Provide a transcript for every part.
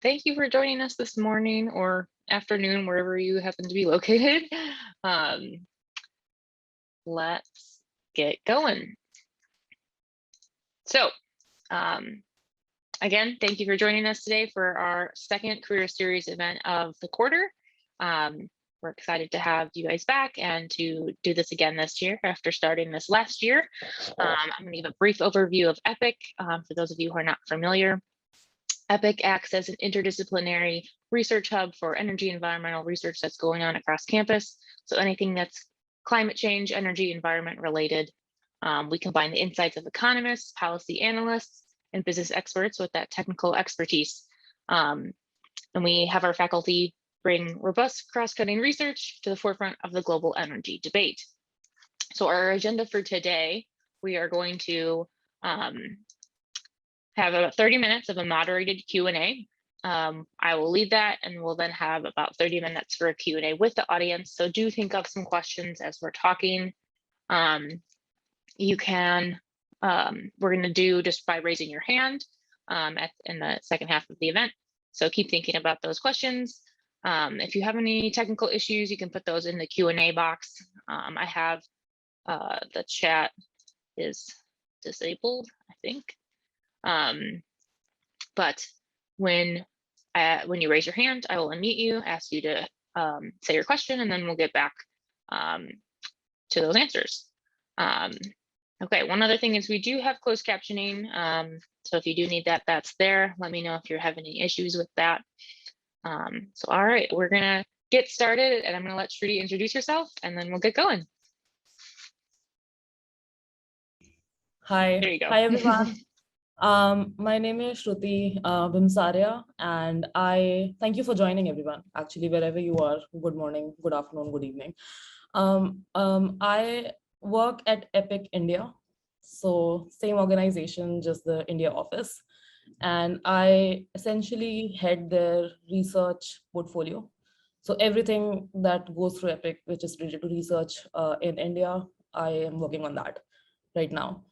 Thank you for joining us this morning or afternoon, wherever you happen to be located. Um, let's get going. So, um, again, thank you for joining us today for our second Career Series event of the quarter. We're excited to have you guys back and to do this again this year after starting this last year. I'm going to give a brief overview of EPIC for those of you who are not familiar. EPIC acts as an interdisciplinary research hub for energy environmental research that's going on across campus. So anything that's climate change, energy, environment related. We combine the insights of economists, policy analysts, and business experts with that technical expertise. And we have our faculty bring robust cross-cutting research to the forefront of the global energy debate. So our agenda for today, we are going to have about 30 minutes of a moderated Q&A. I will lead that, and we'll then have about 30 minutes for a Q&A with the audience. So do think of some questions as we're talking. You can, we're going to do just by raising your hand in the second half of the event. So keep thinking about those questions. If you have any technical issues, you can put those in the Q&A box. I have the chat is disabled, I think. But when you raise your hand, I will unmute you, ask you to say your question, and then we'll get back to those answers. Okay, one other thing is we do have closed captioning. So if you do need that, that's there. Let me know if you're having any issues with that. So all right, we're gonna get started, and I'm gonna let Shruti introduce herself, and then we'll get going. Hi. There you go. Hi, everyone. My name is Shruti Bhimsaria, and I thank you for joining, everyone. Actually, wherever you are, good morning, good afternoon, good evening. I work at EPIC India, so same organization, just the India office, and I essentially head their research portfolio. So everything that goes through EPIC, which is related to research in India, I am working on that right now.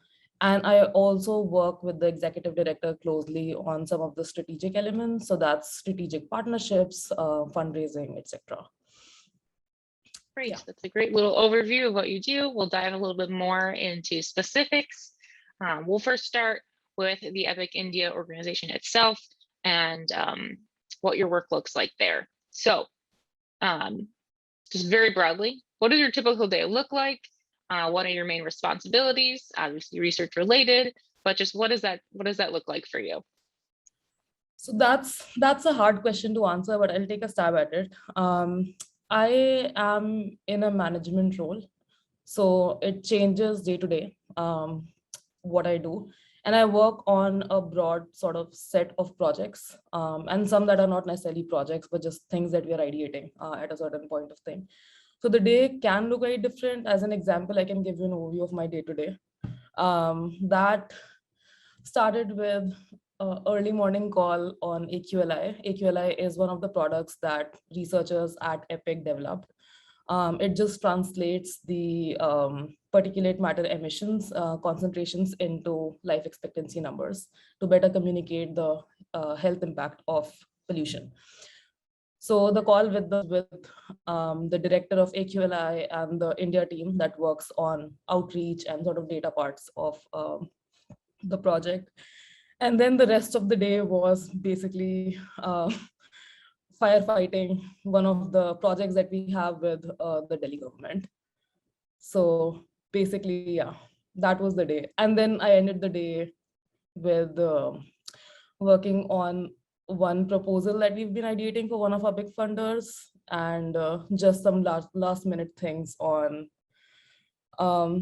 And I also work with the executive director closely on some of the strategic elements. So that's strategic partnerships, fundraising, etc. Great, that's a great little overview of what you do. We'll dive a little bit more into specifics. We'll first start with the EPIC India organization itself and what your work looks like there. So just very broadly, what does your typical day look like? What are your main responsibilities? Obviously research related, but just what does that look like for you? So that's a hard question to answer, but I'll take a stab at it. I am in a management role, so it changes day to day what I do. And I work on a broad sort of set of projects, and some that are not necessarily projects, but just things that we are ideating at a certain point of thing. So the day can look very different. As an example, I can give you an overview of my day to day. That started with early morning call on AQLI. AQLI is one of the products that researchers at EPIC developed. It just translates the particulate matter emissions concentrations into life expectancy numbers to better communicate the health impact of pollution. So the call with the director of AQLI and the India team that works on outreach and sort of data parts of the project. And then the rest of the day was basically firefighting one of the projects that we have with the Delhi government. So basically, yeah, that was the day. And then I ended the day with working on one proposal that we've been ideating for one of our big funders, and just some last minute things on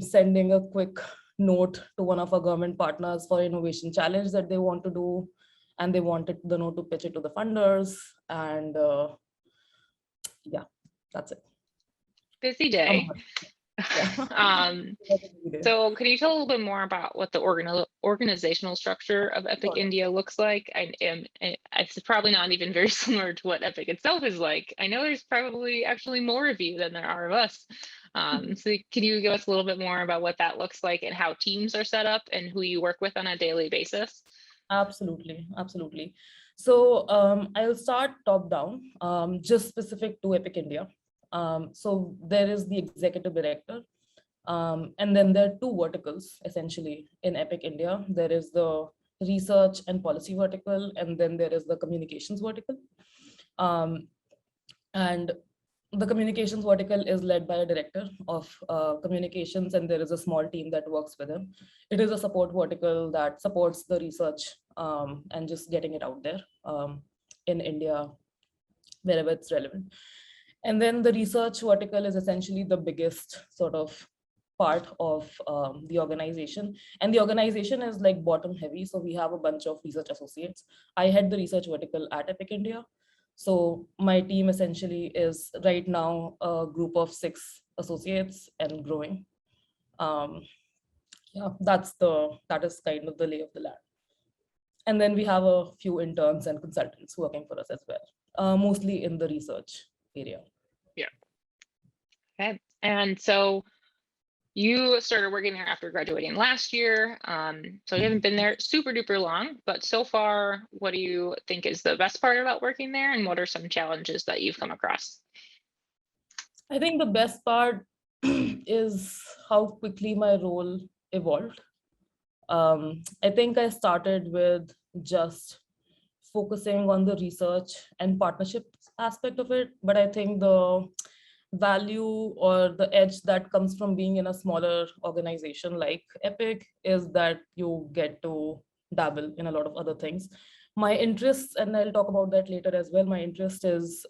sending a quick note to one of our government partners for innovation challenge that they want to do, and they wanted the note to pitch it to the funders. And yeah, that's it. Busy day. Yeah. So can you tell a little bit more about what the organizational structure of EPIC India looks like? It's probably not even very similar to what EPIC itself is like. I know there's probably actually more of you than there are of us. So can you give us a little bit more about what that looks like and how teams are set up and who you work with on a daily basis? Absolutely, absolutely. So I'll start top down, just specific to Epic India. So there is the executive director, and then there are two verticals essentially in Epic India. There is the research and policy vertical, and then there is the communications vertical. Um, and the communications vertical is led by a director of communications, and there is a small team that works with him. It is a support vertical that supports the research and just getting it out there in India, wherever it's relevant. And then the research vertical is essentially the biggest sort of part of the organization. And the organization is like bottom heavy. So we have a bunch of research associates. I head the research vertical at Epic India. So my team essentially is right now a group of 6 associates and growing. Yeah, that is kind of the lay of the land. And then we have a few interns and consultants working for us as well, mostly in the research area. Yeah. Okay. And so you started working there after graduating last year. So you haven't been there super duper long, but so far, what do you think is the best part about working there? And what are some challenges that you've come across? I think the best part is how quickly my role evolved. I think I started with just focusing on the research and partnerships aspect of it, but I think the value or the edge that comes from being in a smaller organization like Epic is that you get to dabble in a lot of other things. My interests, and I'll talk about that later as well, my interest is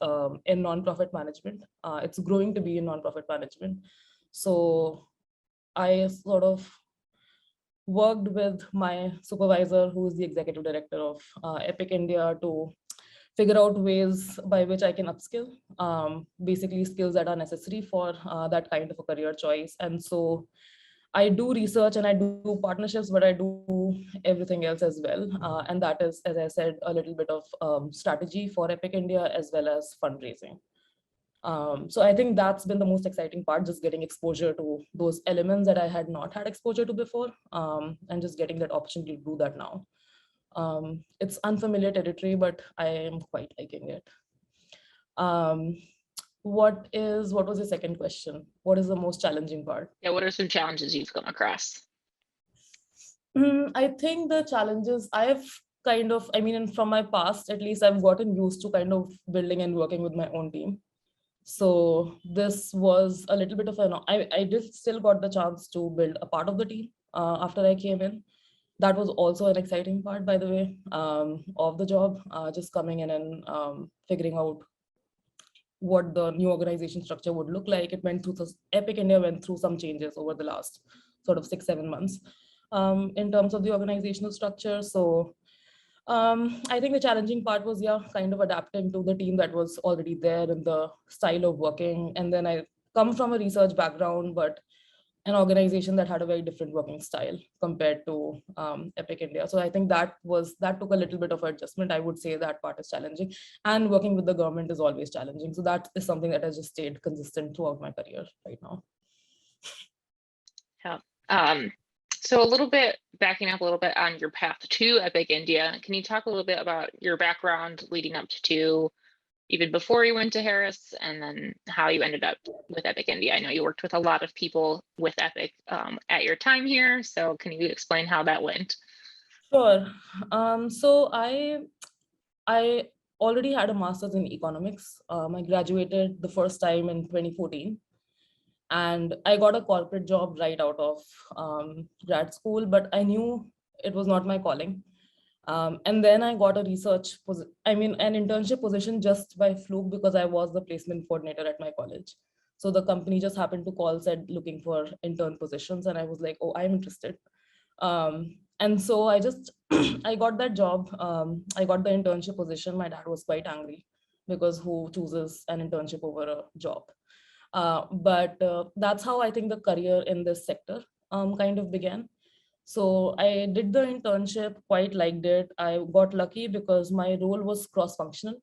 in nonprofit management. It's growing to be in nonprofit management. So I sort of worked with my supervisor, who is the executive director of Epic India, to figure out ways by which I can upskill, basically skills that are necessary for that kind of a career choice. And so I do research and I do partnerships, but I do everything else as well. And that is, as I said, a little bit of strategy for Epic India as well as fundraising. So I think that's been the most exciting part, just getting exposure to those elements that I had not had exposure to before, and just getting that opportunity to do that now. It's unfamiliar territory, but I am quite liking it. What was your second question? What is the most challenging part? Yeah, what are some challenges you've come across? I think the challenges I've kind of, I mean, and from my past, at least I've gotten used to kind of building and working with my own team. So this was a little bit of I did still got the chance to build a part of the team after I came in. That was also an exciting part, by the way, of the job, just coming in and figuring out what the new organization structure would look like. It went through Epic India went through some changes over the last sort of 6-7 months in terms of the organizational structure. So I think the challenging part was, yeah, kind of adapting to the team that was already there and the style of working. And then I come from a research background, but an organization that had a very different working style compared to Epic India. So I think that took a little bit of adjustment. I would say that part is challenging, and working with the government is always challenging. So that is something that has just stayed consistent throughout my career right now. Yeah. So a little bit backing up a little bit on your path to Epic India, can you talk a little bit about your background leading up to even before you went to Harris, and then how you ended up with Epic India? I know you worked with a lot of people with Epic at your time here. So can you explain how that went? Sure. So I already had a master's in economics. I graduated the first time in 2014. And I got a corporate job right out of grad school, but I knew it was not my calling. And then I got a an internship position just by fluke, because I was the placement coordinator at my college. So the company just happened to call, said looking for intern positions. And I was like, oh, I'm interested. And so I just, I got that job. I got the internship position. My dad was quite angry because who chooses an internship over a job? But that's how I think the career in this sector kind of began. So I did the internship, quite liked it. I got lucky because my role was cross-functional.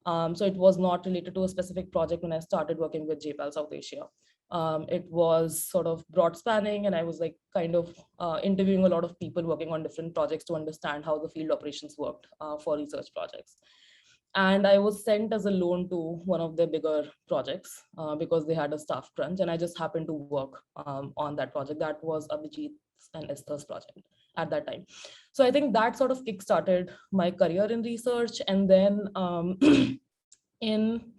So it was not related to a specific project when I started working with JPAL South Asia. It was sort of broad spanning, and I was like kind of interviewing a lot of people working on different projects to understand how the field operations worked for research projects. And I was sent as a loan to one of their bigger projects because they had a staff crunch, and I just happened to work on that project. That was Abhijit's and Esther's project at that time. So I think that sort of kickstarted my career in research. And then in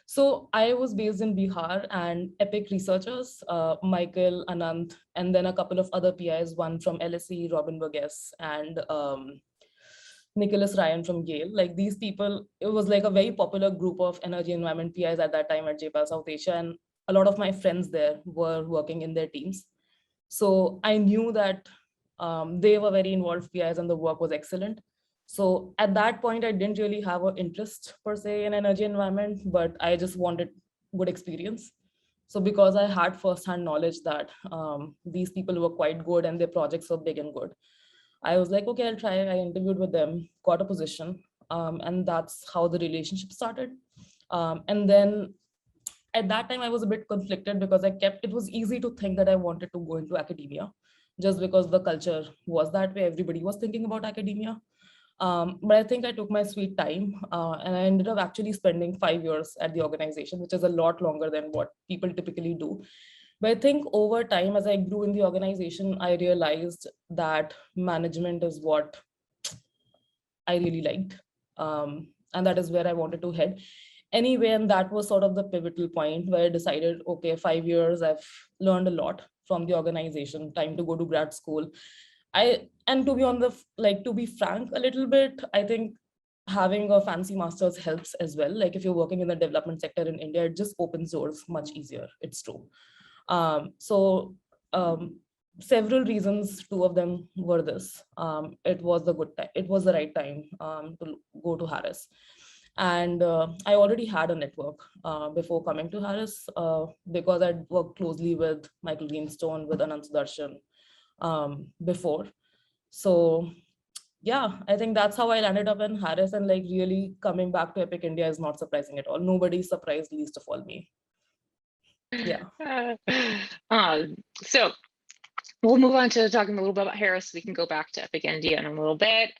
so I was based in Bihar, and EPIC researchers, Michael, Anant, and then a couple of other PIs, one from LSE, Robin Burgess, and Nicholas Ryan from Yale. Like these people, it was like a very popular group of energy environment PIs at that time at JPAL South Asia. And a lot of my friends there were working in their teams. So I knew that they were very involved PIs and the work was excellent. So at that point, I didn't really have an interest per se in energy environment, but I just wanted good experience. So because I had firsthand knowledge that these people were quite good and their projects were big and good, I was like, okay, I'll try. I interviewed with them, got a position, and that's how the relationship started. And then at that time, I was a bit conflicted because it was easy to think that I wanted to go into academia just because the culture was that way. Everybody was thinking about academia. But I think I took my sweet time and I ended up actually spending 5 years at the organization, which is a lot longer than what people typically do. But I think over time, as I grew in the organization, I realized that management is what I really liked. And that is where I wanted to head. Anyway, and that was sort of the pivotal point where I decided, okay, 5 years, I've learned a lot from the organization, time to go to grad school. And to be to be frank a little bit, I think having a fancy master's helps as well. Like if you're working in the development sector in India, it just opens doors much easier. It's true. So several reasons, two of them were this. It was the good time. It was the right time to go to Harris. And I already had a network before coming to Harris because I'd worked closely with Michael Greenstone, with Anant Sudarshan before. So yeah, I think that's how I landed up in Harris, and like really coming back to EPIC India is not surprising at all. Nobody's surprised, least of all me. Yeah. So we'll move on to talking a little bit about Harris. We can go back to EPIC India in a little bit.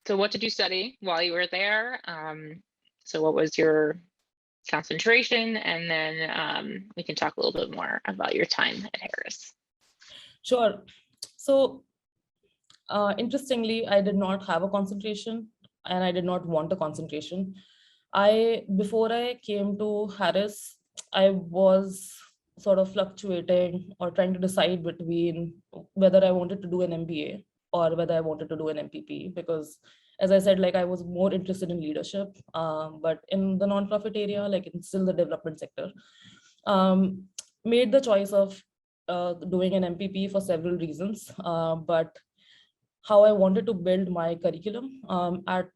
So what did you study while you were there? So what was your concentration? And then we can talk a little bit more about your time at Harris. Sure. So interestingly, I did not have a concentration and I did not want a concentration. Before I came to Harris, I was sort of fluctuating or trying to decide between whether I wanted to do an MBA or whether I wanted to do an MPP, because as I said, like I was more interested in leadership, but in the nonprofit area, like in still the development sector, made the choice of doing an MPP for several reasons, but how I wanted to build my curriculum at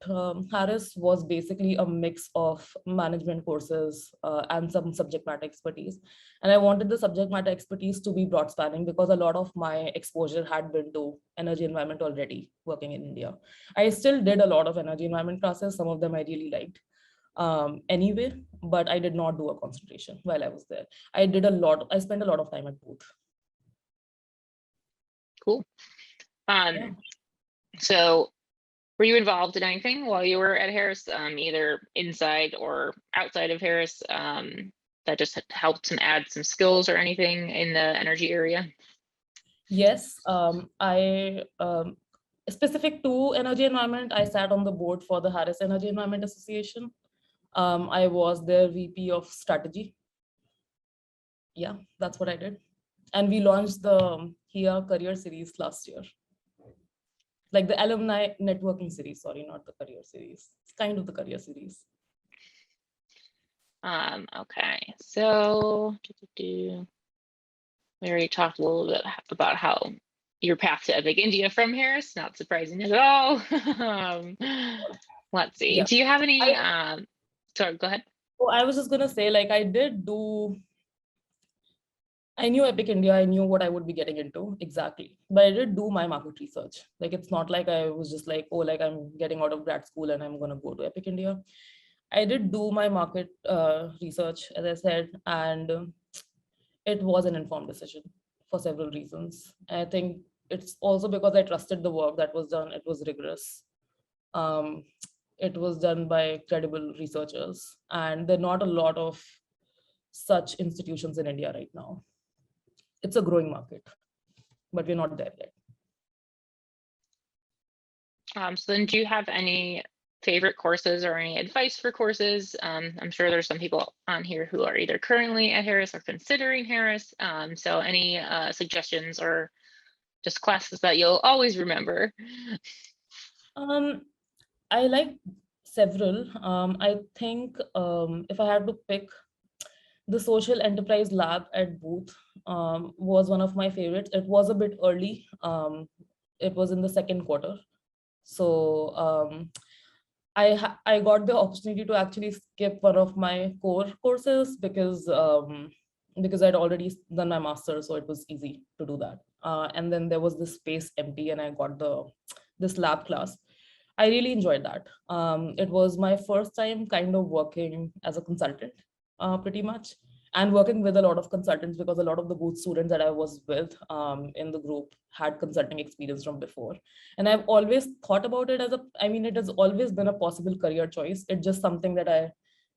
Harris was basically a mix of management courses and some subject matter expertise. And I wanted the subject matter expertise to be broad spanning because a lot of my exposure had been to energy environment already working in India. I still did a lot of energy environment classes. Some of them I really liked anyway, but I did not do a concentration while I was there. I spent a lot of time at Booth. Cool. Yeah. So were you involved in anything while you were at Harris, either inside or outside of Harris, that just helped and add some skills or anything in the energy area? Yes, I specific to energy environment, I sat on the board for the Harris Energy Environment Association. I was their VP of strategy. Yeah, that's what I did. And we launched the HIA Career Series last year. Like the alumni networking series, sorry, not the career series. It's kind of the career series. Okay, so we already talked a little bit about how your path to EPIC India from Harris, not surprising at all. Let's see, do you have any, sorry, go ahead. Oh, I was just gonna say, like I knew EPIC India, I knew what I would be getting into exactly, but I did do my market research. Like, it's not like I was just like, oh, like I'm getting out of grad school and I'm going to go to EPIC India. I did do my market research, as I said, and it was an informed decision for several reasons. I think it's also because I trusted the work that was done. It was rigorous. Um, it was done by credible researchers, and there are not a lot of such institutions in India right now. It's a growing market, but we're not there yet. So then, do you have any favorite courses or any advice for courses? I'm sure there's some people on here who are either currently at Harris or considering Harris. So any suggestions or just classes that you'll always remember? I like several. I think if I had to pick, the social enterprise lab at Booth was one of my favorites. It was a bit early. It was in the second quarter. So I got the opportunity to actually skip one of my core courses because I'd already done my master's, so it was easy to do that. And then there was this space empty, and I got this lab class. I really enjoyed that. It was my first time kind of working as a consultant, pretty much, and working with a lot of consultants, because a lot of the Booth students that I was with in the group had consulting experience from before. And I've always thought about it it has always been a possible career choice. It's just something that I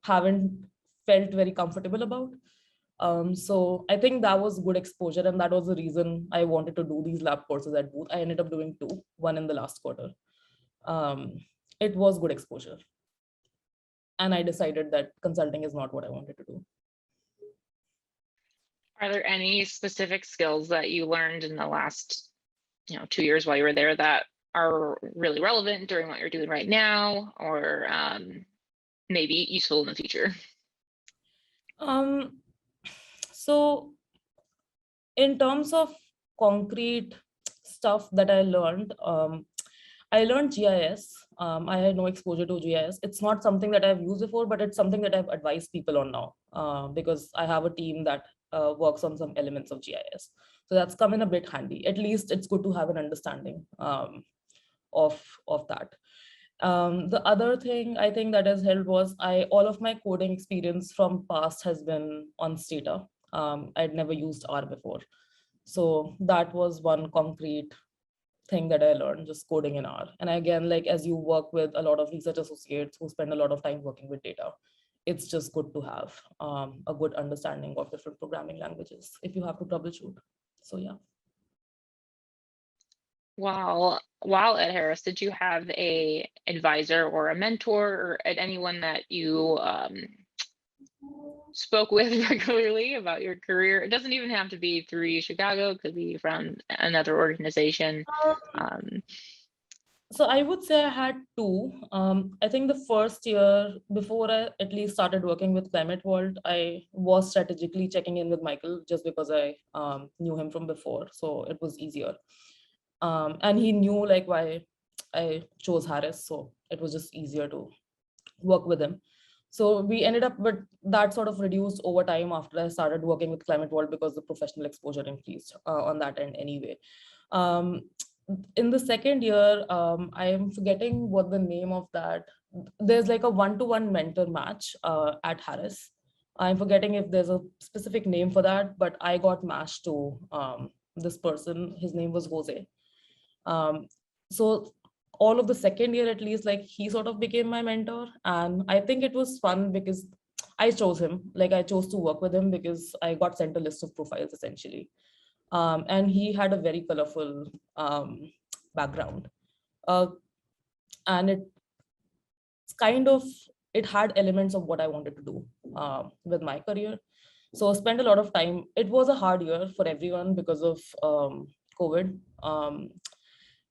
haven't felt very comfortable about. So I think that was good exposure, and that was the reason I wanted to do these lab courses at Booth. I ended up doing two, one in the last quarter. It was good exposure. And I decided that consulting is not what I wanted to do. Are there any specific skills that you learned in the last 2 years while you were there that are really relevant during what you're doing right now, or maybe useful in the future? So in terms of concrete stuff that I learned GIS. I had no exposure to GIS. It's not something that I've used before, but it's something that I've advised people on now, because I have a team that works on some elements of GIS. So that's come in a bit handy. At least it's good to have an understanding of that. The other thing I think that has helped was all of my coding experience from past has been on Stata. I'd never used R before. So that was one concrete thing that I learned, just coding in R. And again, like as you work with a lot of research associates who spend a lot of time working with data, it's just good to have a good understanding of different programming languages if you have to troubleshoot. So yeah. While at Harris, did you have a advisor or a mentor or anyone that you spoke with regularly about your career? It doesn't even have to be through Chicago, it could be from another organization. So I would say I had two. I think the first year, before I at least started working with Climate Vault, I was strategically checking in with Michael just because I knew him from before. So it was easier. And he knew like why I chose Harris. So it was just easier to work with him. So we ended up, but that sort of reduced over time after I started working with Climate Vault because the professional exposure increased on that end anyway. In the second year, I am forgetting what the name of that. There's like a one-to-one mentor match at Harris. I'm forgetting if there's a specific name for that, but I got matched to this person. His name was Jose. So all of the second year, at least, like he sort of became my mentor. And I think it was fun because I chose him. Like I chose to work with him because I got sent a list of profiles essentially. And he had a very colorful background. And it had elements of what I wanted to do with my career. So I spent a lot of time. It was a hard year for everyone because of COVID.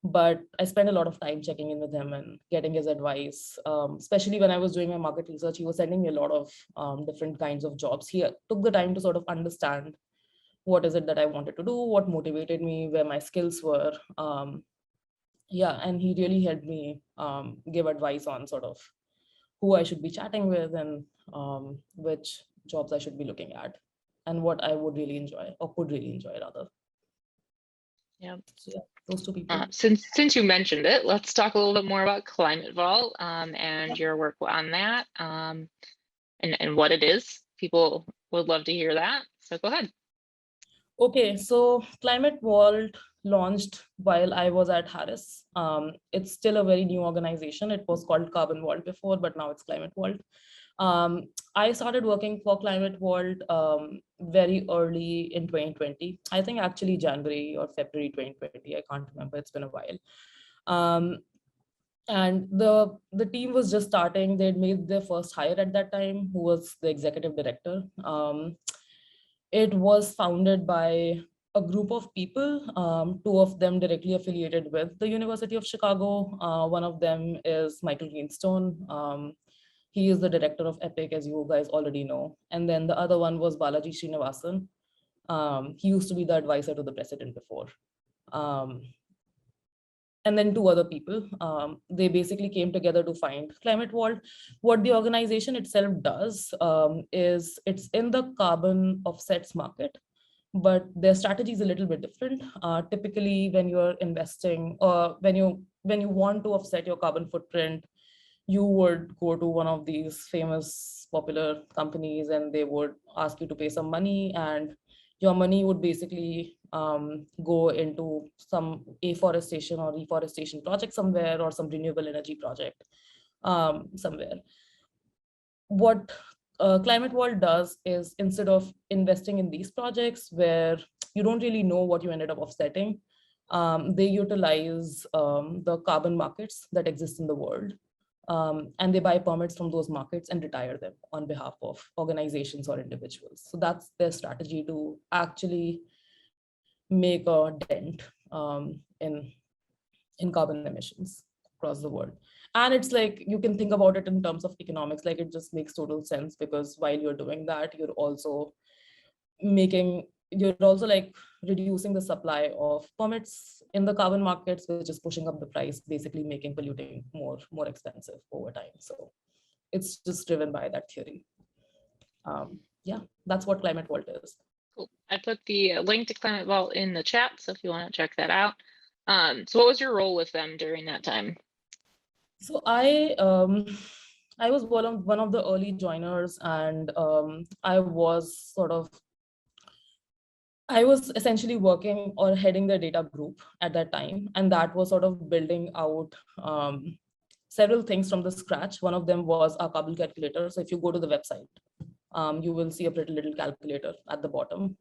But I spent a lot of time checking in with him and getting his advice, especially when I was doing my market research. He was sending me a lot of different kinds of jobs. He took the time to sort of understand what is it that I wanted to do, what motivated me, where my skills were. And he really helped me give advice on sort of who I should be chatting with and which jobs I should be looking at and what I would really enjoy or could really enjoy rather. Yeah. So yeah, those two people. Since you mentioned it, let's talk a little bit more about Climate Vault and your work on that and what it is. People would love to hear that. So go ahead. Okay, so Climate Vault launched while I was at Harris. It's still a very new organization. It was called Carbon Vault before, but now it's Climate Vault. I started working for Climate Vault very early in 2020. I think actually January or February 2020. I can't remember. It's been a while. Um, and the team was just starting. They'd made their first hire at that time, who was the executive director. It was founded by a group of people, two of them directly affiliated with the University of Chicago. One of them is Michael Greenstone. He is the director of EPIC, as you guys already know. And then the other one was Balaji Srinivasan. He used to be the advisor to the president before. And then two other people. They basically came together to find Climate Vault. What the organization itself does is it's in the carbon offsets market, but their strategy is a little bit different. Typically, when you're investing or when you want to offset your carbon footprint, you would go to one of these famous popular companies and they would ask you to pay some money, and your money would basically go into some afforestation or reforestation project somewhere, or some renewable energy project somewhere. What Climate Vault does is, instead of investing in these projects where you don't really know what you ended up offsetting, they utilize the carbon markets that exist in the world. And they buy permits from those markets and retire them on behalf of organizations or individuals. So that's their strategy to actually make a dent in carbon emissions across the world. And it's like, you can think about it in terms of economics, like it just makes total sense, because while you're doing that, you're also like reducing the supply of permits in the carbon markets, which is pushing up the price, basically making polluting more expensive over time. So it's just driven by that theory. Yeah, that's what Climate Vault is. Cool. I put the link to Climate Vault in the chat, so if you want to check that out. So what was your role with them during that time? So I was one of the early joiners, and I was essentially working or heading the data group at that time, and that was sort of building out several things from the scratch. One of them was our carbon calculator. So if you go to the website, you will see a pretty little calculator at the bottom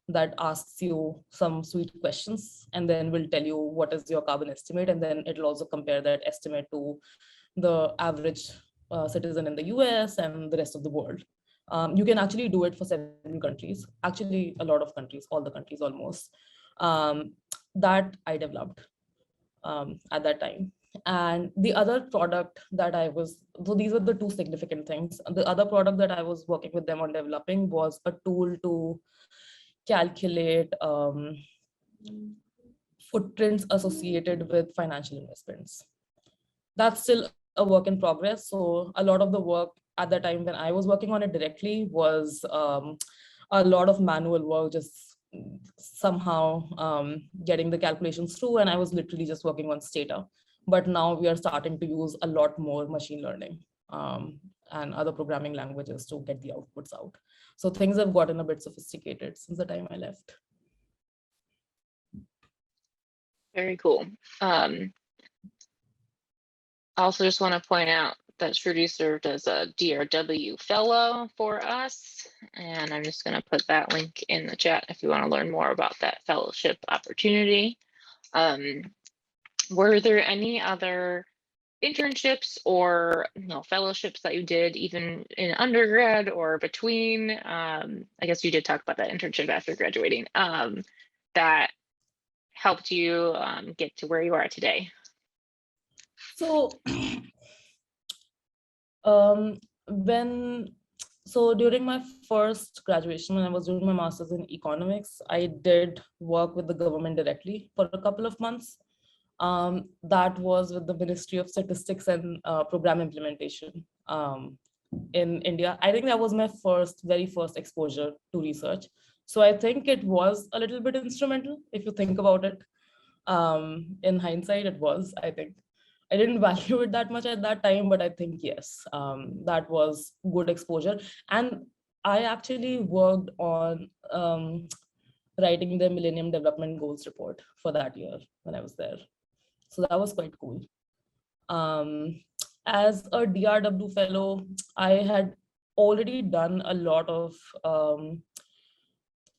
that asks you some sweet questions, and then will tell you what is your carbon estimate, and then it'll also compare that estimate to the average citizen in the US and the rest of the world. You can actually do it for several countries, actually a lot of countries, all the countries almost, that I developed at that time. And the other product that so these were the two significant things. The other product that I was working with them on developing was a tool to calculate footprints associated with financial investments. That's still a work in progress. So a lot of the work at the time when I was working on it directly was a lot of manual work, just somehow getting the calculations through, and I was literally just working on Stata. But now we are starting to use a lot more machine learning and other programming languages to get the outputs out. So things have gotten a bit sophisticated since the time I left. Very cool. I also just want to point out that Shruti served as a DRW fellow for us, and I'm just going to put that link in the chat if you want to learn more about that fellowship opportunity. Were there any other internships or fellowships that you did even in undergrad or between? I guess you did talk about that internship after graduating that helped you get to where you are today. So during my first graduation, when I was doing my master's in economics, I did work with the government directly for a couple of months. That was with the Ministry of Statistics and Program Implementation in India. I think that was my very first exposure to research. So I think it was a little bit instrumental, if you think about it. In hindsight, it was, I think. I didn't value it that much at that time, but I think, yes, that was good exposure. And I actually worked on writing the Millennium Development Goals report for that year when I was there. So that was quite cool. As a DRW fellow, I had already done a lot of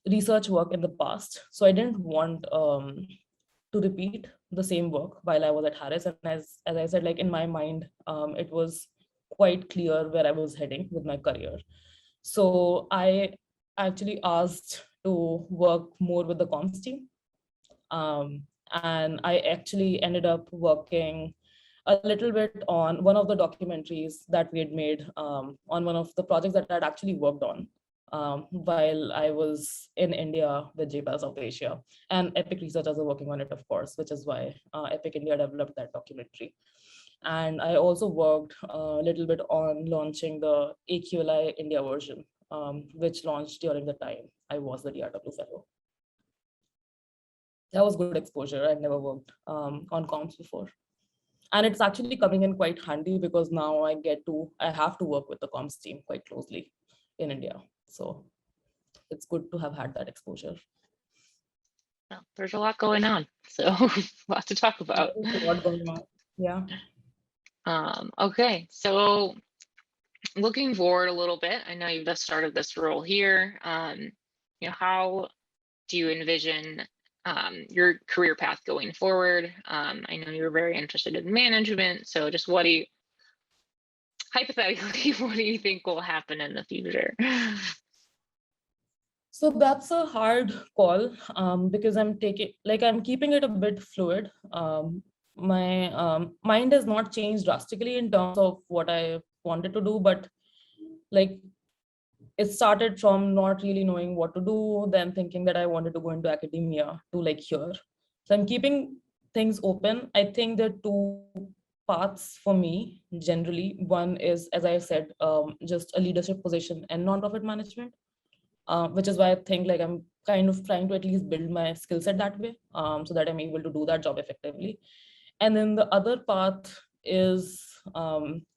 research work in the past. So I didn't want to repeat the same work while I was at Harris. And as I said, like in my mind, it was quite clear where I was heading with my career. So I actually asked to work more with the comms team. And I actually ended up working a little bit on one of the documentaries that we had made on one of the projects that I'd actually worked on while I was in India with JPAL South Asia. And Epic researchers are working on it, of course, which is why Epic India developed that documentary. And I also worked a little bit on launching the AQLI India version, which launched during the time I was the DRW fellow. That was good exposure. I'd never worked on comms before. And it's actually coming in quite handy because now I have to work with the comms team quite closely in India. So it's good to have had that exposure. Well, there's a lot going on, so lots to talk about. There's a lot going on. Yeah. Okay, so looking forward a little bit, I know you've just started this role here. How do you envision your career path going forward? I know you're very interested in management, so just hypothetically, what do you think will happen in the future? So that's a hard call because I'm keeping it a bit fluid. My mind has not changed drastically in terms of what I wanted to do, but like it started from not really knowing what to do, then thinking that I wanted to go into academia to like here. So I'm keeping things open. I think there are two paths for me generally. One is, as I said, just a leadership position and nonprofit management, which is why I think like I'm kind of trying to at least build my skill set that way, so that I'm able to do that job effectively. And then the other path is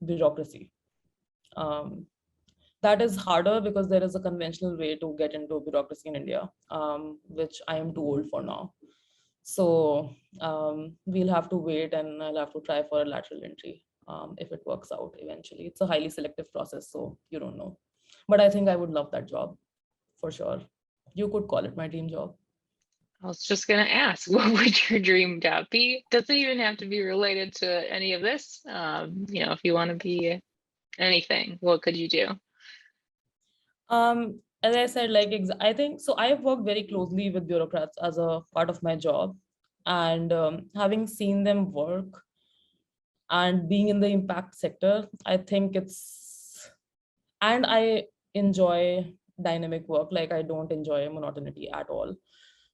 bureaucracy. That is harder because there is a conventional way to get into bureaucracy in India, which I am too old for now. So we'll have to wait and I'll have to try for a lateral entry if it works out eventually. It's a highly selective process, so you don't know. But I think I would love that job for sure. You could call it my dream job. I was just going to ask, what would your dream job be? Doesn't even have to be related to any of this. If you want to be anything, what could you do? As I said, I think so. I've worked very closely with bureaucrats as a part of my job, and having seen them work and being in the impact sector, I think and I enjoy dynamic work. Like I don't enjoy monotony at all.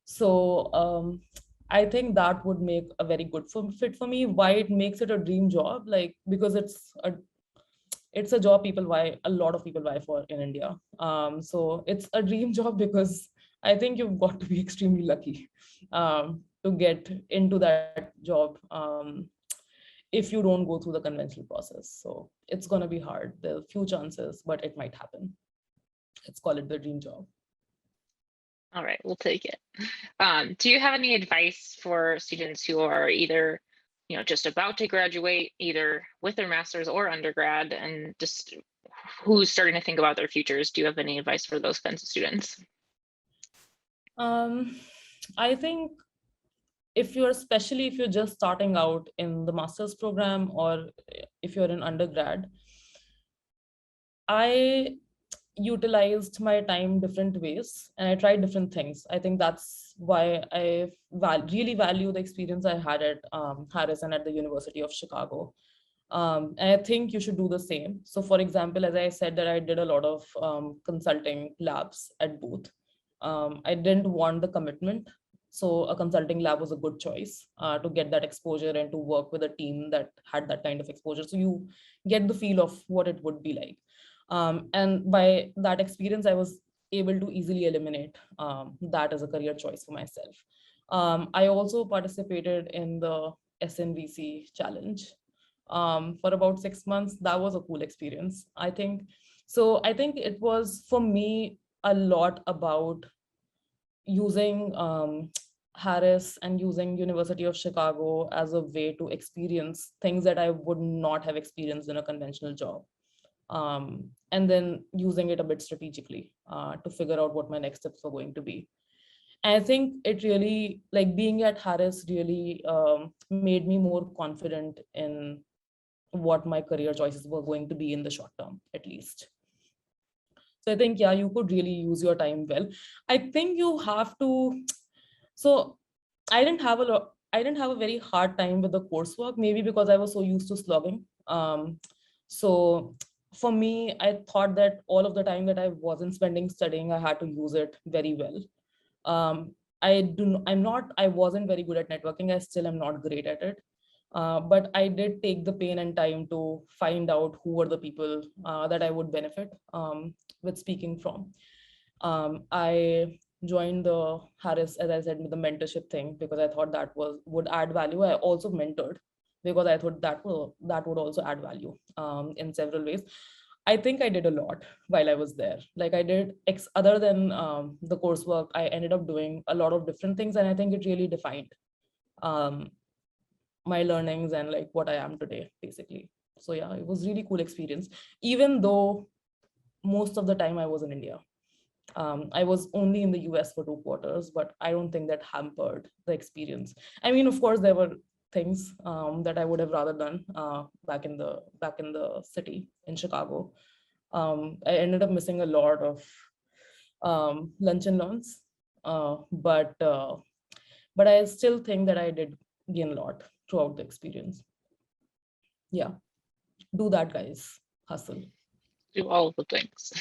So I think that would make a very good fit for me. Why it makes it a dream job? Like because it's a job a lot of people vie for in India. So it's a dream job because I think you've got to be extremely lucky to get into that job if you don't go through the conventional process. So it's going to be hard. There are few chances, but it might happen. Let's call it the dream job. All right, we'll take it. Do you have any advice for students who are either just about to graduate, either with their master's or undergrad, and just who's starting to think about their futures? Do you have any advice for those kinds of students? I think especially if you're just starting out in the master's program or if you're an undergrad, I utilized my time different ways and I tried different things. I think that's why I really value the experience I had at Harris and at the University of Chicago. And I think you should do the same. So for example, as I said that I did a lot of consulting labs at Booth. I didn't want the commitment. So a consulting lab was a good choice to get that exposure and to work with a team that had that kind of exposure. So you get the feel of what it would be like. And by that experience, I was able to easily eliminate that as a career choice for myself. I also participated in the SNVC challenge for about 6 months. That was a cool experience, I think. So I think it was for me a lot about using Harris and using University of Chicago as a way to experience things that I would not have experienced in a conventional job. And then using it a bit strategically to figure out what my next steps were going to be. And I think it really, like being at Harris really made me more confident in what my career choices were going to be in the short term, at least. So I think, yeah, you could really use your time well. I think you have to, so I didn't have a very hard time with the coursework, maybe because I was so used to slogging. So for me, I thought that all of the time that I wasn't spending studying, I had to use it very well. I wasn't very good at networking. I still am not great at it. But I did take the pain and time to find out who were the people that I would benefit with speaking from. I joined the Harris, as I said, with the mentorship thing, because I thought that would add value. I also mentored because I thought that would also add value in several ways. I think I did a lot while I was there. Like I did, other than the coursework, I ended up doing a lot of different things, and I think it really defined my learnings and like what I am today, basically. So yeah, it was really cool experience, even though most of the time I was in India. I was only in the US for 2 quarters, but I don't think that hampered the experience. I mean, of course, there were things that I would have rather done back in the city in Chicago. I ended up missing a lot of lunch and learns, but I still think that I did gain a lot throughout the experience. Yeah, do that, guys. Hustle. Do all of the things.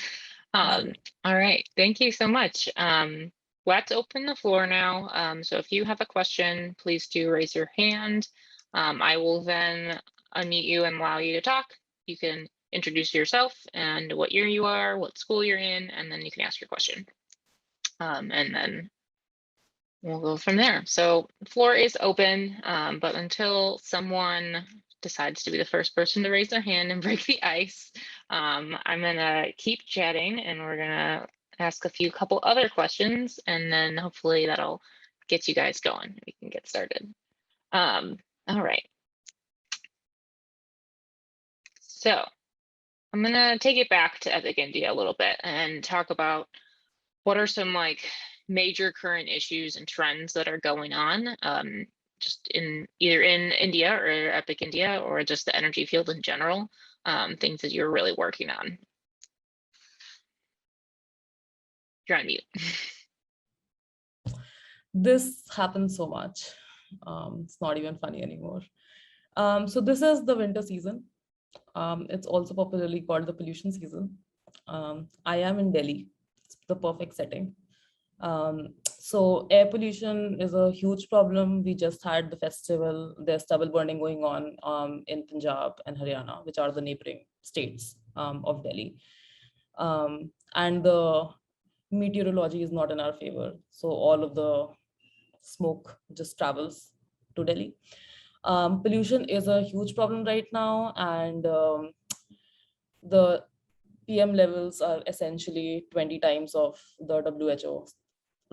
All right, thank you so much. Let's open the floor now. So if you have a question, please do raise your hand. I will then unmute you and allow you to talk. You can introduce yourself and what year you are, what school you're in, and then you can ask your question. And then we'll go from there. So the floor is open, but until someone decides to be the first person to raise their hand and break the ice, I'm gonna keep chatting and we're gonna ask a couple other questions, and then hopefully that'll get you guys going. We can get started. All right. So I'm gonna take it back to Epic India a little bit and talk about what are some like major current issues and trends that are going on just either in India or Epic India, or just the energy field in general, things that you're really working on. You're on mute. This happens so much. It's not even funny anymore. So this is the winter season. It's also popularly called the pollution season. I am in Delhi. It's the perfect setting. So air pollution is a huge problem. We just had the festival, there's stubble burning going on in Punjab and Haryana, which are the neighboring states of Delhi. And the meteorology is not in our favor. So all of the smoke just travels to Delhi. Pollution is a huge problem right now, and the PM levels are essentially 20 times of the WHO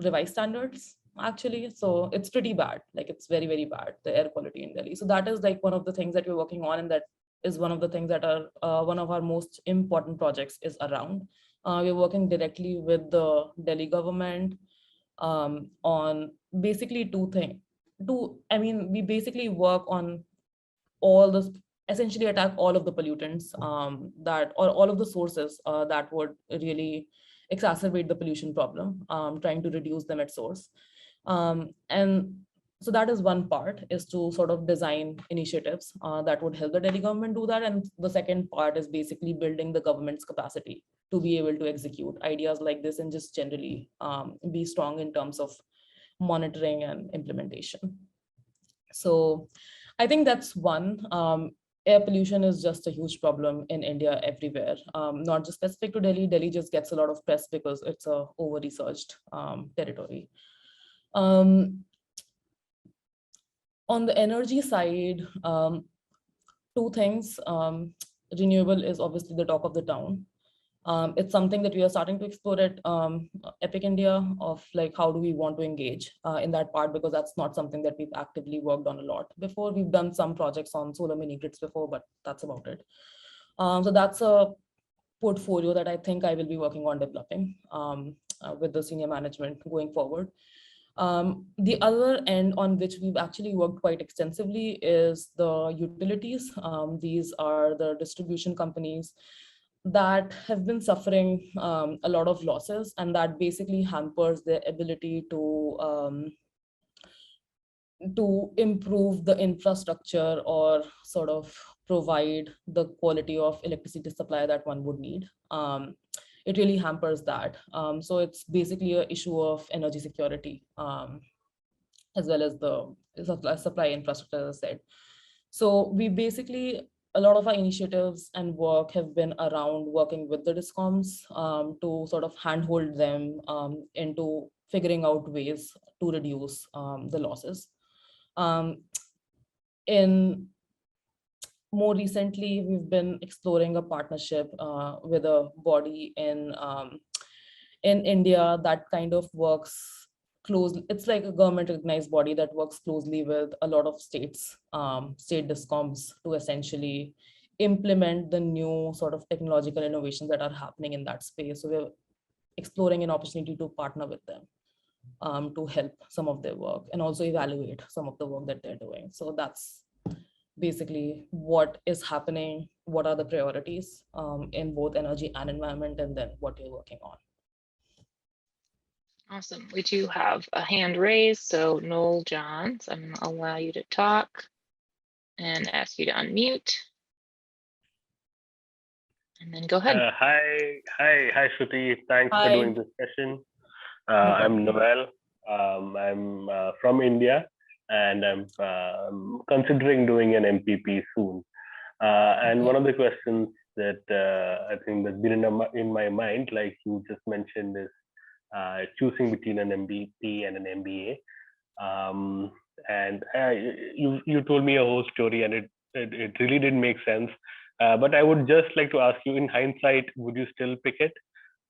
revised standards, actually. So it's pretty bad. Like it's very, very bad, the air quality in Delhi. So that is like one of the things that we're working on, and that is one of the things that are one of our most important projects is around. We're working directly with the Delhi government on basically two things. We basically work on all the, essentially attack all of the pollutants or all of the sources that would really exacerbate the pollution problem, trying to reduce them at source. And so that is one part, is to sort of design initiatives that would help the Delhi government do that. And the second part is basically building the government's capacity to be able to execute ideas like this, and just generally be strong in terms of monitoring and implementation. So I think that's one. Air pollution is just a huge problem in India everywhere, not just specific to Delhi. Delhi just gets a lot of press because it's a over-researched territory. On the energy side, two things. Renewable is obviously the talk of the town. It's something that we are starting to explore at Epic India, of like, how do we want to engage in that part, because that's not something that we've actively worked on a lot before. We've done some projects on solar mini grids before, but that's about it. So that's a portfolio that I think I will be working on developing with the senior management going forward. The other end on which we've actually worked quite extensively is the utilities. These are the distribution companies that have been suffering a lot of losses, and that basically hampers their ability to improve the infrastructure or sort of provide the quality of electricity supply that one would need. It really hampers that. So it's basically an issue of energy security, as well as the supply infrastructure, as I said. So we basically, a lot of our initiatives and work have been around working with the discoms to sort of handhold them into figuring out ways to reduce the losses. In more recently, we've been exploring a partnership with a body in India that kind of works closely. It's like a government recognized body that works closely with a lot of states, state discoms, to essentially implement the new sort of technological innovations that are happening in that space. So we're exploring an opportunity to partner with them to help some of their work and also evaluate some of the work that they're doing. So that's basically what is happening, what are the priorities in both energy and environment, and then what you're working on. Awesome. We do have a hand raised. So Noel Johns, I'm going to allow you to talk and ask you to unmute. And then go ahead. Hi, Shruti. Thanks Hi. for doing this session. No I'm problem. Noel. I'm from India, and I'm considering doing an MPP soon. And one of the questions that I think that's been in my mind, like you just mentioned, is choosing between an MPP and an MBA. And you told me a whole story, and it really didn't make sense. But I would just like to ask you, in hindsight, would you still pick it?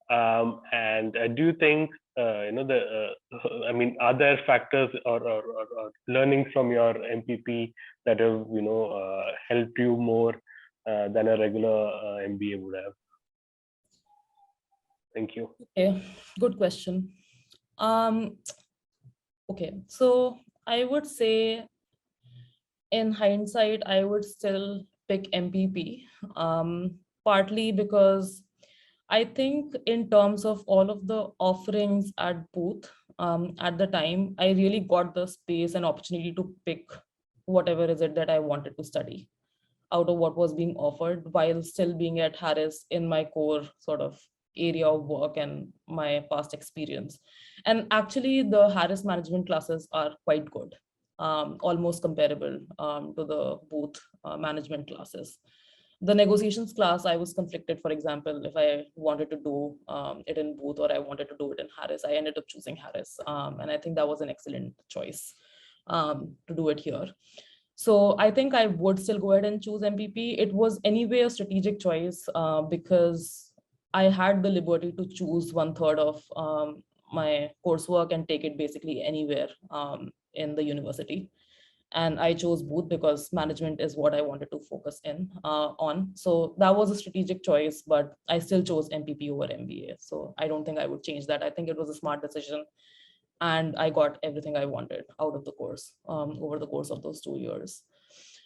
And do you think I mean, are there factors or learnings from your MPP that have helped you more than a regular MBA would have? Thank you. Okay, good question. Okay, so I would say in hindsight, I would still pick MPP, partly because I think in terms of all of the offerings at Booth at the time, I really got the space and opportunity to pick whatever is it that I wanted to study out of what was being offered, while still being at Harris in my core sort of area of work and my past experience. And actually the Harris management classes are quite good, almost comparable to the Booth management classes. The negotiations class, I was conflicted, for example, if I wanted to do it in Booth or I wanted to do it in Harris. I ended up choosing Harris. And I think that was an excellent choice to do it here. So I think I would still go ahead and choose MPP. It was anyway a strategic choice because I had the liberty to choose 1/3 of my coursework and take it basically anywhere in the university. And I chose Booth because management is what I wanted to focus in on. So that was a strategic choice, but I still chose MPP over MBA. So I don't think I would change that. I think it was a smart decision. And I got everything I wanted out of the course over the course of those 2 years.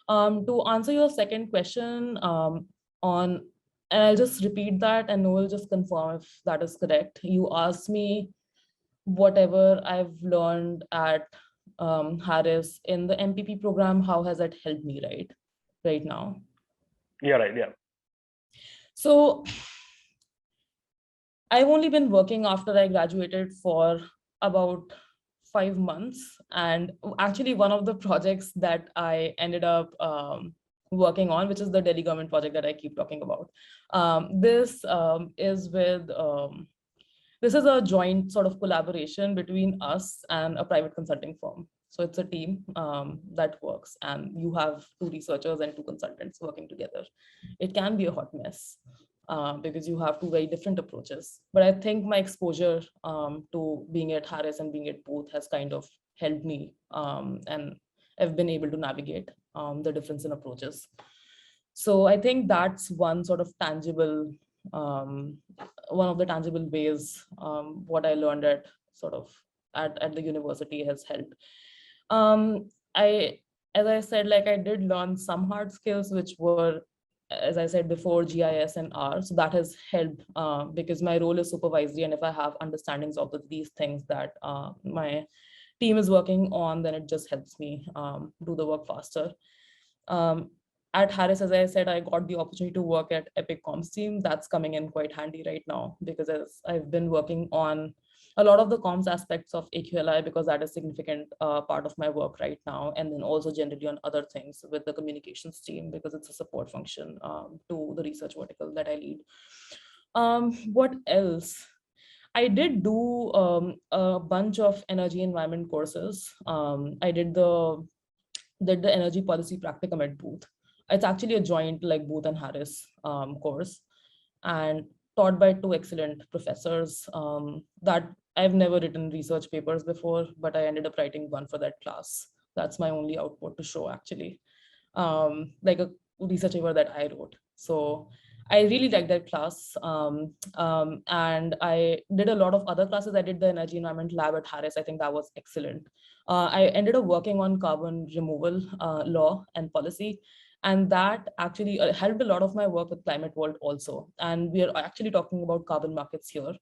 To answer your second question and I'll just repeat that and Noel just confirm if that is correct. You asked me whatever I've learned at Harris in the MPP program, how has that helped me right now? Yeah, right, yeah. So I've only been working after I graduated for about 5 months. And actually one of the projects that I ended up working on, which is the Delhi government project that I keep talking about. This is a joint sort of collaboration between us and a private consulting firm. So it's a team that works, and you have 2 researchers and 2 consultants working together. It can be a hot mess. because you have two very different approaches. But I think my exposure to being at Harris and being at Booth has kind of helped me, and I've been able to navigate the difference in approaches. So I think that's one sort of tangible, one of the tangible ways what I learned at sort of at the university has helped. As I said, like I did learn some hard skills, which were, as I said before, GIS and R. So that has helped because my role is supervisory. And if I have understandings of these things that my team is working on, then it just helps me do the work faster. At Harris, as I said, I got the opportunity to work at Epic Comms team. That's coming in quite handy right now because as I've been working on a lot of the comms aspects of AQLI because that is a significant part of my work right now. And then also generally on other things with the communications team because it's a support function to the research vertical that I lead. What else? I did do a bunch of energy environment courses. I did the energy policy practicum at Booth. It's actually a joint like Booth and Harris course and taught by two excellent professors that I've never written research papers before, but I ended up writing one for that class. That's my only output to show actually, like a research paper that I wrote. So I really liked that class. And I did a lot of other classes. I did the energy environment lab at Harris. I think that was excellent. I ended up working on carbon removal law and policy. And that actually helped a lot of my work with Climate World also. And we are actually talking about carbon markets here.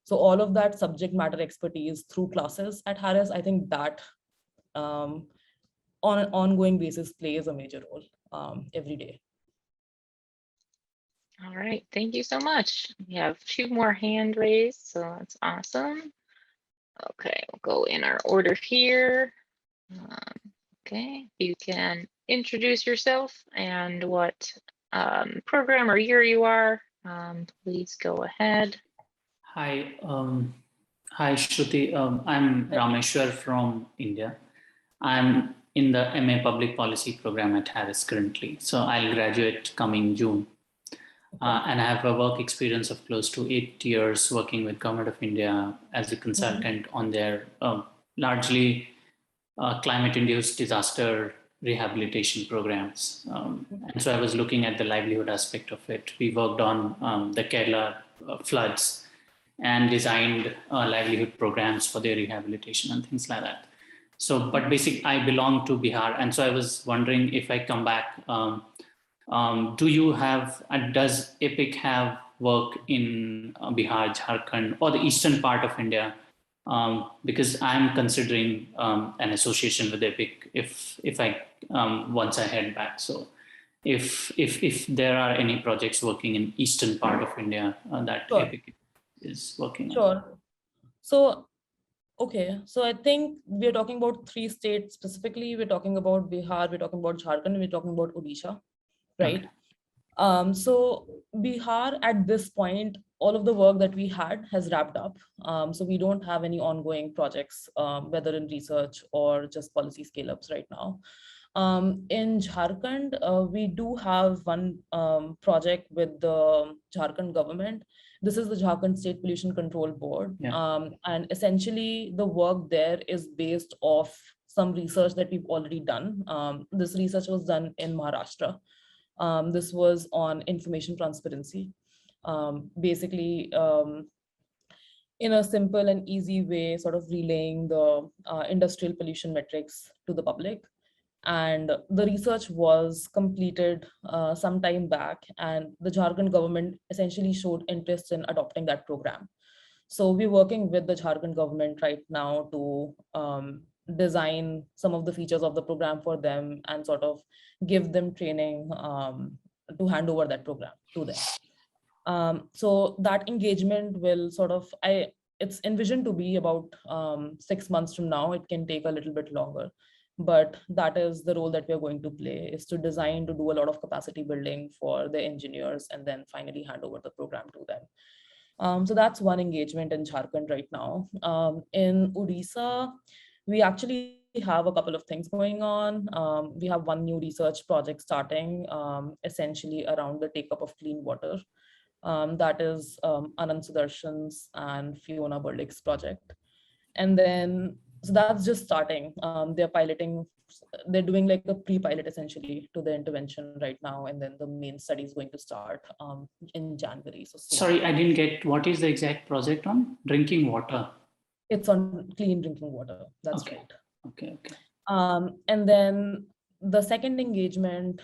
So all of that subject matter expertise through classes at Harris, I think that on an ongoing basis plays a major role every day. All right, thank you so much. We have two more hand raised, so that's awesome. Okay, we'll go in our order here. Okay, you can introduce yourself and what program or year you are. Please go ahead. Hi, hi Shruti. I'm Rameshwar from India. I'm in the MA Public Policy program at Harris currently. So I'll graduate coming June. And I have a work experience of close to 8 years working with Government of India as a consultant on their largely climate-induced disaster rehabilitation programs. And so I was looking at the livelihood aspect of it. We worked on the Kerala floods and designed livelihood programs for their rehabilitation and things like that. So, but basically I belong to Bihar. And so I was wondering if I come back, do you have, does EPIC have work in Bihar, Jharkhand, or the eastern part of India? Because I'm considering an association with EPIC if I once I head back. So if there are any projects working in eastern part of India that Sure. EPIC is working on. Sure. So, okay. So I think we're talking about 3 states specifically. We're talking about Bihar, we're talking about Jharkhand, we're talking about Odisha, right? Okay. So Bihar at this point, all of the work that we had has wrapped up. So we don't have any ongoing projects, whether in research or just policy scale-ups right now. In Jharkhand, we do have one project with the Jharkhand government. This is the Jharkhand State Pollution Control Board. Yeah. And essentially the work there is based off some research that we've already done. This research was done in Maharashtra. This was on information transparency. Basically, in a simple and easy way, sort of relaying the industrial pollution metrics to the public. And the research was completed some time back, and the Jharkhand government essentially showed interest in adopting that program. So we're working with the Jharkhand government right now to design some of the features of the program for them and sort of give them training to hand over that program to them. So that engagement will sort of, it's envisioned to be about 6 months from now. It can take a little bit longer, but that is the role that we're going to play, is to design, to do a lot of capacity building for the engineers and then finally hand over the program to them. So that's one engagement in Jharkhand right now. In Odisha, we actually have a couple of things going on. We have one new research project starting, essentially around the take up of clean water That is Anand Sudarshan's and Fiona Burdick's project. And then, so that's just starting. They're piloting, they're doing like a pre-pilot essentially to the intervention right now. And then the main study is going to start in January. So soon. Sorry, I didn't get, what is the exact project on? Drinking water. It's on clean drinking water. That's Okay. right. Okay. And then the second engagement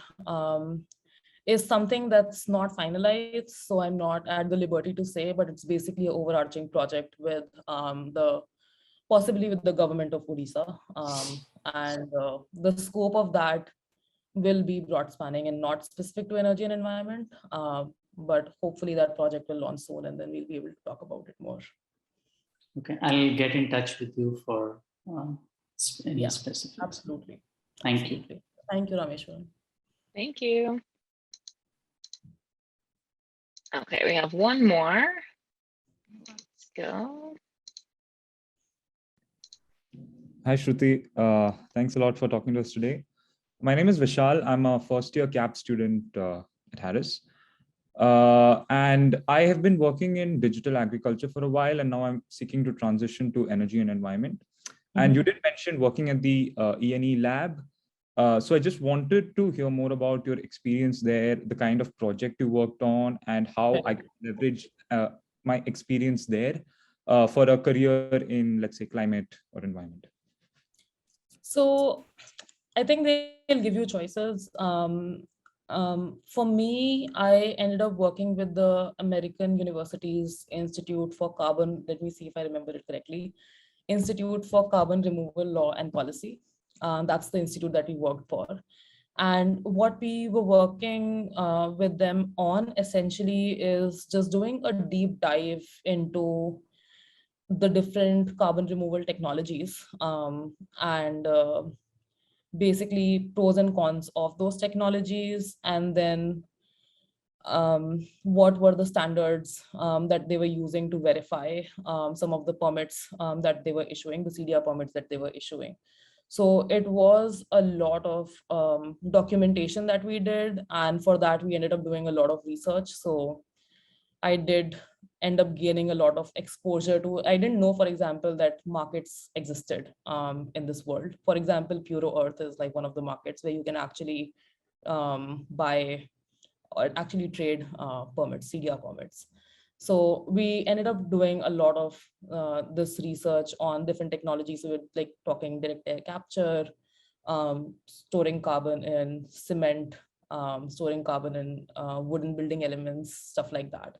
is something that's not finalized. So I'm not at the liberty to say, but it's basically an overarching project with possibly with the government of Odisha. And the scope of that will be broad spanning and not specific to energy and environment. But hopefully that project will launch soon and then we'll be able to talk about it more. Okay, I'll get in touch with you for any specifics. Absolutely. Thank you. Thank you, Rameshwaran. Thank you. Okay, we have one more. Let's go. Hi, Shruti. Thanks a lot for talking to us today. My name is Vishal. I'm a first-year CAP student at Harris. And I have been working in digital agriculture for a while, and now I'm seeking to transition to energy and environment. And you did mention working at the E&E lab. So I just wanted to hear more about your experience there, the kind of project you worked on, and how I can leverage my experience there for a career in, let's say, climate or environment. So I think they'll give you choices. For me, I ended up working with the American University's Institute for Carbon, let me see if I remember it correctly, Institute for Carbon Removal Law and Policy. That's the institute that we worked for. And what we were working with them on essentially is just doing a deep dive into the different carbon removal technologies and basically pros and cons of those technologies, and then what were the standards that they were using to verify some of the permits that they were issuing, the CDR permits that they were issuing. So it was a lot of documentation that we did, and for that we ended up doing a lot of research. So I did end up gaining a lot of exposure to, I didn't know, for example, that markets existed in this world. For example, Puro Earth is like one of the markets where you can actually buy or actually trade permits, CDR permits. So we ended up doing a lot of this research on different technologies. So we're like talking direct air capture, storing carbon in cement, storing carbon in wooden building elements, stuff like that.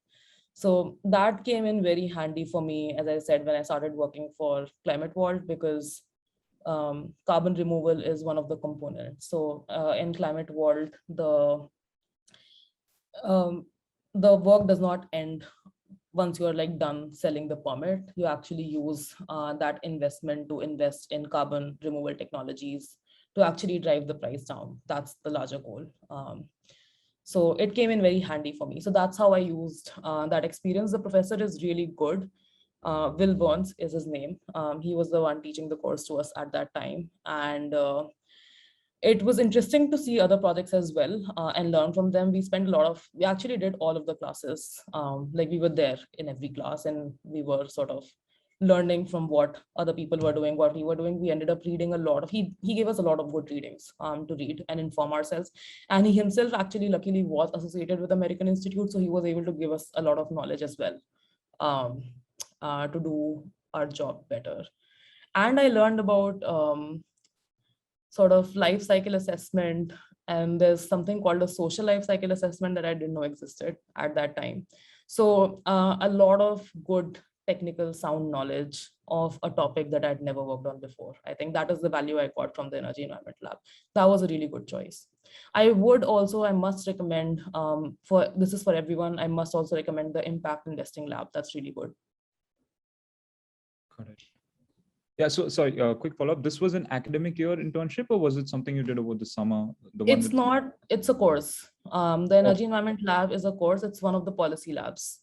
So that came in very handy for me, as I said, when I started working for Climate Vault, because carbon removal is one of the components. So in Climate Vault, the work does not end once you're like done selling the permit. You actually use that investment to invest in carbon removal technologies to actually drive the price down. That's the larger goal. So it came in very handy for me. So that's how I used that experience. The professor is really good. Will Burns is his name. He was the one teaching the course to us at that time. And it was interesting to see other projects as well and learn from them. We actually did all of the classes. Like we were there in every class and we were sort of learning from what other people were doing, what we were doing. We ended up reading a lot of, he gave us a lot of good readings to read and inform ourselves. And he himself actually luckily was associated with American Institute. So he was able to give us a lot of knowledge as well to do our job better. And I learned about sort of life cycle assessment. And there's something called a social life cycle assessment that I didn't know existed at that time. So a lot of good technical sound knowledge of a topic that I'd never worked on before. I think that is the value I got from the Energy Environment Lab. That was a really good choice. I must recommend, this is for everyone, I must also recommend the Impact Investing Lab. That's really good. Got it. Yeah, so sorry, quick follow-up. This was an academic year internship, or was it something you did over the summer? It's a course. The Energy Environment Lab is a course. It's one of the policy labs.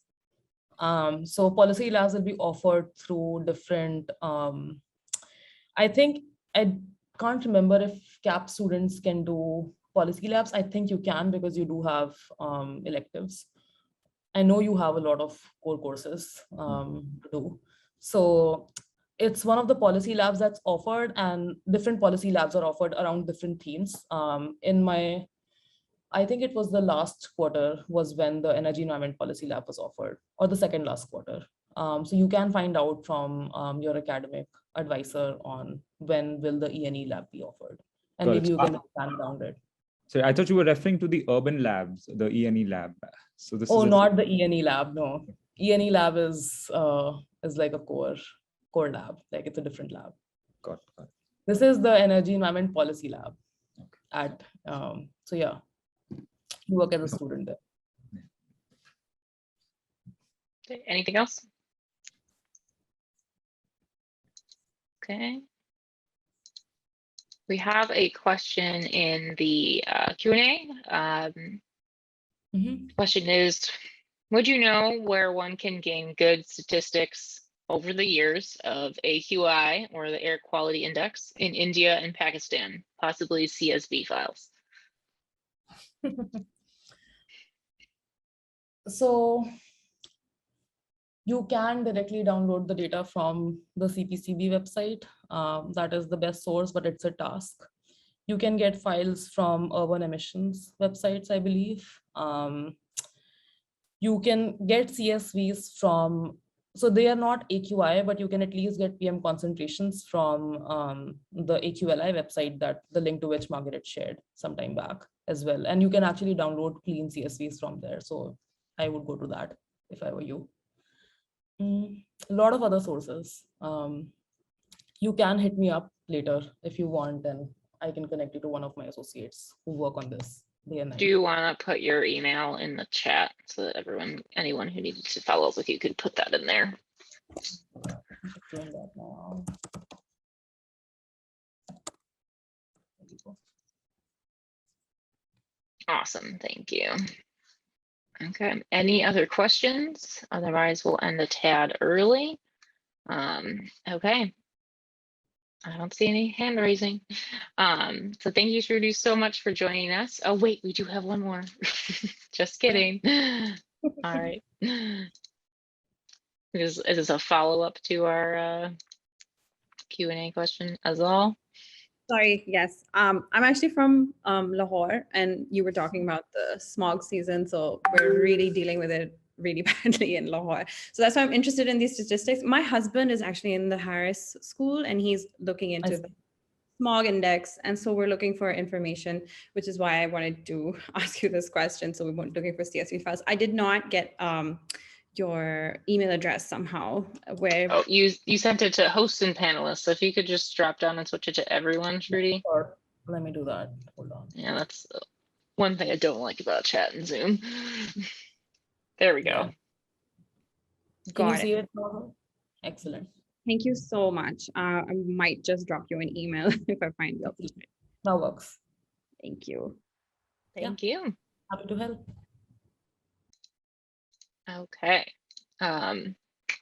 So policy labs will be offered through different, I think, I can't remember if CAP students can do policy labs. I think you can because you do have electives. I know you have a lot of core courses to do. So it's one of the policy labs that's offered, and different policy labs are offered around different themes. I think it was the last quarter was when the energy environment policy lab was offered, or the second last quarter. So you can find out from your academic advisor on when will the ENE lab be offered, and Got it. maybe you can plan around it. So I thought you were referring to the urban labs, the ENE lab. So this Oh, is not the ENE lab. No, ENE lab is like a core lab. Like it's a different lab. got it. This is the energy environment policy lab at so yeah, you work as a student there. Okay, anything else? Okay. We have a question in the Q&A. Question is, would you know where one can gain good statistics over the years of AQI, or the Air Quality Index, in India and Pakistan, possibly CSV files? So you can directly download the data from the CPCB website. That is the best source, but it's a task. You can get files from urban emissions websites, I believe. You can get CSVs from, so they are not AQI, but you can at least get PM concentrations from the AQLI website, that the link to which Margaret shared some time back as well. And you can actually download clean CSVs from there. So I would go to that if I were you. A lot of other sources. You can hit me up later if you want, and I can connect you to one of my associates who work on this day and night. Do you want to put your email in the chat so that anyone who needed to follow up with you could put that in there? I'm just doing that now. There you go. Awesome, thank you. Okay, any other questions? Otherwise, we'll end a tad early. Okay. I don't see any hand raising. So thank you, Shruti, so much for joining us. Oh, wait, we do have one more. Just kidding. All right. Is this a follow-up to our Q&A question as well? Sorry, yes. I'm actually from Lahore, and you were talking about the smog season, so we're really dealing with it really badly in Lahore. So that's why I'm interested in these statistics. My husband is actually in the Harris School, and he's looking into the smog index, and so we're looking for information, which is why I wanted to ask you this question. So we weren't looking for CSV files. I did not get your email address somehow. Where Oh, you sent it to hosts and panelists. So if you could just drop down and switch it to everyone, Shruti. Sure. Let me do that. Hold on. Yeah, that's one thing I don't like about chat and Zoom. There we go. Can you Got see it now? Excellent. Thank you so much. I might just drop you an email if I find the option. Now works. Thank you. Thank you. Happy to help. Okay.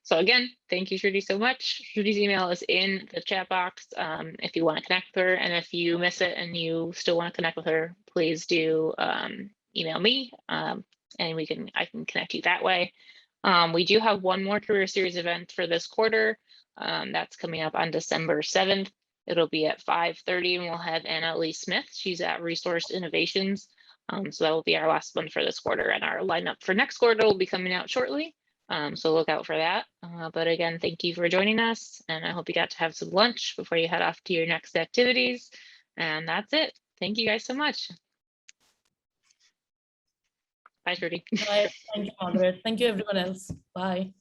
So again, thank you, Shruti, so much. Shruti's email is in the chat box if you want to connect with her. And if you miss it and you still want to connect with her, please do email me and I can connect you that way. We do have one more Career Series event for this quarter. That's coming up on December 7th. It'll be at 5:30 and we'll have Anna Lee Smith. She's at Resource Innovations. So that will be our last one for this quarter, and our lineup for next quarter will be coming out shortly. So look out for that. But again, thank you for joining us, and I hope you got to have some lunch before you head off to your next activities. And that's it. Thank you guys so much. Bye, Shruti. Bye. Thank you, Margaret. Thank you, everyone else. Bye.